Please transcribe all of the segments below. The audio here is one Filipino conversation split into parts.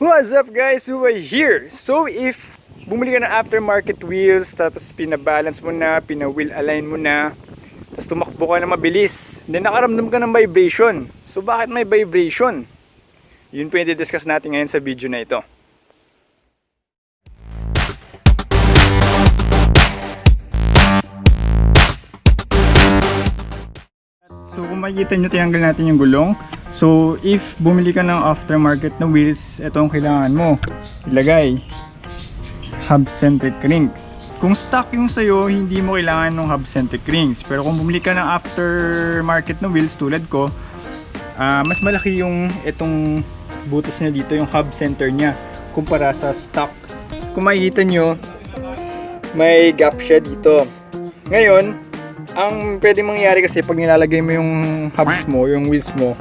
What's up guys? Huway here! So if bumili ka ng aftermarket wheels, tapos pinabalance mo na, pina-wheel align mo na, tapos tumakbo ka na mabilis, then nakaramdam ka ng vibration. So bakit may vibration? Yun po yung discuss natin ngayon sa video na ito. So kung makikita nyo, tinanggal natin yung gulong. So if bumili ka ng aftermarket na wheels, ito ang kailangan mo ilagay: hub-centric rings. Kung stock yung sayo, hindi mo kailangan ng hub-centric rings. Pero kung bumili ka ng aftermarket na wheels tulad ko, mas malaki yung itong butas niya dito, yung hub center niya, kumpara sa stock. Kung makikita nyo, may gap siya dito. Ngayon, ang pwede mangyari kasi pag nilalagay mo yung hubs mo, yung wheels mo,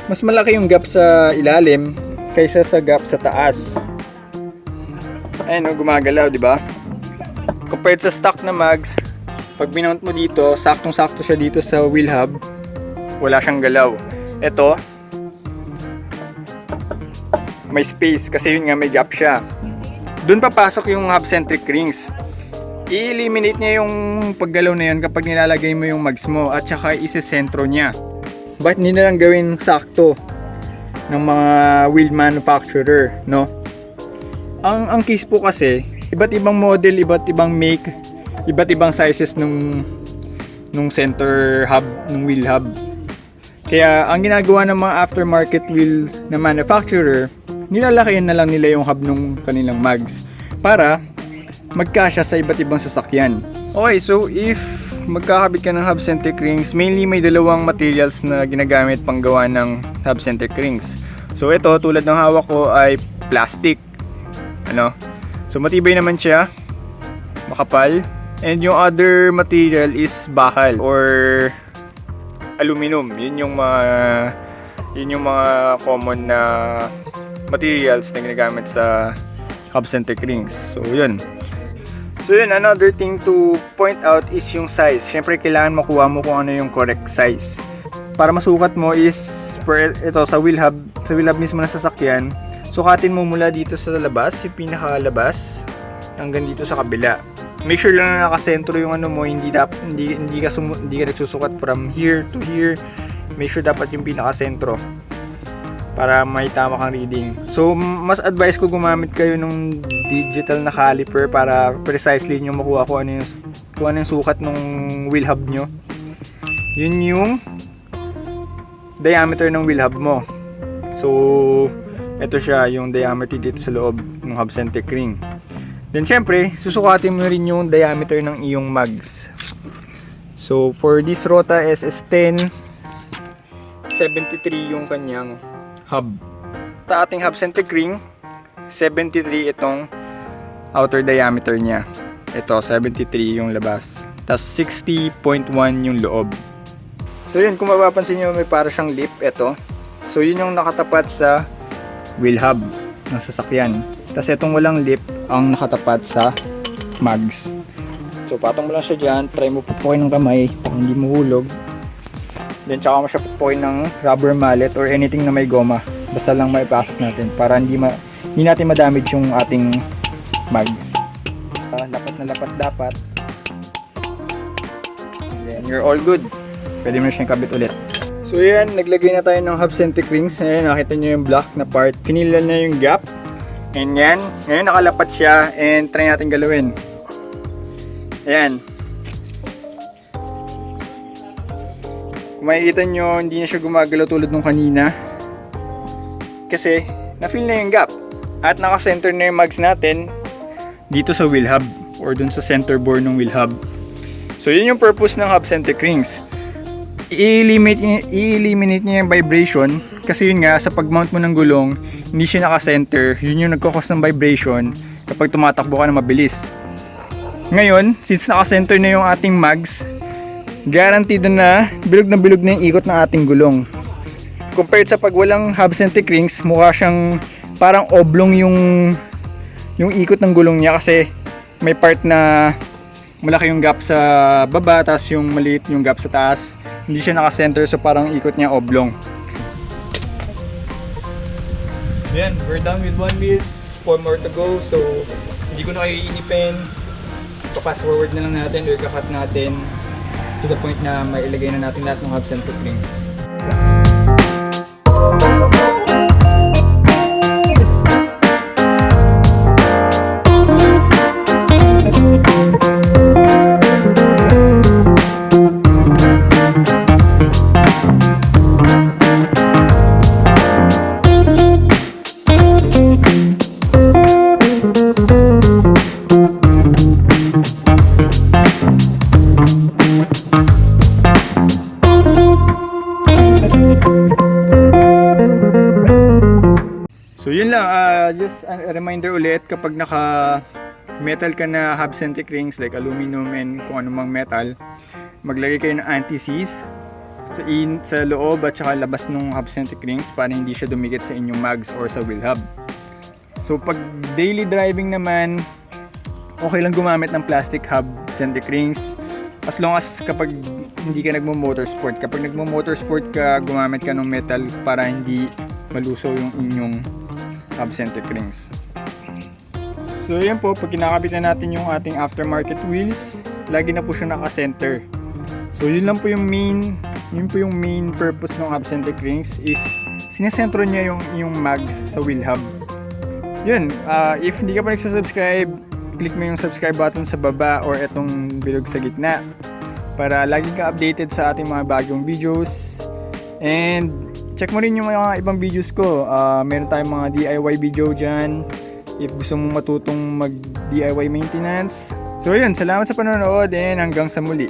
mas malaki yung gap sa ilalim kaysa sa gap sa taas. Ayun, gumagalaw, di ba? Compared sa stock na mags, pag binount mo dito, saktong-sakto siya dito sa wheel hub, wala siyang galaw. Ito, may space kasi yun nga, may gap siya. Doon papasok yung hub-centric rings. I-eliminate niya yung paggalaw na yun kapag nilalagay mo yung mags mo, at saka isesentro niya. Ba't hindi na lang gawin sakto ng mga wheel manufacturer, no? Ang case po kasi, iba't ibang model, iba't ibang make, iba't ibang sizes nung center hub, nung wheel hub. Kaya ang ginagawa ng mga aftermarket wheels na manufacturer, nilalakayan na lang nila yung hub nung kanilang mags para magkasya sa iba't ibang sasakyan. Okay, so if magkakabit ka ng hub-centric rings, mainly may dalawang materials na ginagamit pang gawa ng hub-centric rings. So ito, tulad ng hawak ko, ay plastic. So matibay naman siya, makapal. And yung other material is bakal or aluminum. Yun yung mga common na materials na ginagamit sa hub-centric rings. So yun, another thing to point out is yung size. Syempre kailangan makuha mo kung ano yung correct size. Para masukat mo is ito sa wheel hub mismo na sasakyan. Sukatin mo mula dito sa labas, yung pinakalabas, hanggang dito sa kabila. Make sure lang na nakasentro yung ano mo, hindi ka nagsusukat from here to here. Make sure dapat yung pinakasentro para may tama kang reading. So mas advice ko gumamit kayo ng digital na caliper para precisely nyo makuha kung ano yung sukat ng wheel hub nyo. Yun yung diameter ng wheel hub mo. So ito siya, yung diameter dito sa loob ng hub-centric ring. Then syempre, susukatin mo rin yung diameter ng iyong mags. So for this Rota SS10, 73 yung kanyang hub. Sa ating hub-centric ring, 73 itong outer diameter niya. Ito, 73 yung labas. Tapos 60.1 yung loob. So yun, kung mapapansin nyo, may para siyang lip. Ito. So yun yung nakatapat sa wheel hub ng sasakyan. Tapos itong walang lip ang nakatapat sa mags. So patong mo lang siya dyan. Try mo pupukin ng kamay para hindi mahulog. Then tsaka mo siya pupukin ng rubber mallet or anything na may goma. Basta lang maipasok natin para hindi natin madamage yung ating mags. Lapat na lapat dapat. Then you're all good. Pwede mo na siyang kabit ulit. So yan, naglagay na tayo ng hub-centric rings. Ayan, nakita nyo yung black na part. Pinila na yung gap. And yan, ngayon nakalapat siya. And try natin galawin. Ayan. Kung makikita nyo, hindi na siya gumagalaw tulad nung kanina. Kasi, na-fill na yung gap. At naka-center na yung mags natin dito sa wheel hub or dun sa center bore ng wheel hub. So yun yung purpose ng hub-centric rings. I-eliminate niya yung vibration kasi yun nga, sa pag-mount mo ng gulong, hindi siya naka-center. Yun yung nagkakos ng vibration kapag tumatakbo ka na mabilis. Ngayon, since naka-center na yung ating mags, guaranteed na bilog na yung ikot ng ating gulong. Compared sa pag walang hub-centric rings, mukha siyang parang oblong yung ikot ng gulong niya kasi may part na malaki yung gap sa baba, tapos yung maliit yung gap sa taas. Hindi siya naka-center, so parang ikot niya oblong. Yan, we're done with 1 wheel. 4 more to go. So, hindi ko na kayo iinipin. Ito fast forward na lang natin or kakat natin to the point na mailagay na natin lahat ng hubs and foot rings. So yun lang, just a reminder ulit, kapag naka metal ka na hub-centric rings like aluminum and kung anumang metal, maglagay kayo ng anti-seize sa loob at saka labas ng hub-centric rings para hindi siya dumikit sa inyong mags or sa wheel hub. So pag daily driving naman, okay lang gumamit ng plastic hub-centric rings as long as kapag hindi ka nagmo-motorsport. Kapag nagmo-motorsport ka, gumamit ka ng metal para hindi maluso yung inyong hub-centric rings. So yan po, pag kinakabit na natin yung ating aftermarket wheels, lagi na po siya naka-center. So yun lang po yung main purpose ng hub-centric rings is sinesentro niya yung mags sa wheel hub. Yun, if hindi ka pa nagsasubscribe, click mo yung subscribe button sa baba or etong bilog sa gitna para lagi ka updated sa ating mga bagong videos. And check mo rin yung mga ibang videos ko. Meron tayong mga DIY video dyan if gusto mong matutong mag DIY maintenance. So yun, salamat sa panonood and hanggang sa muli.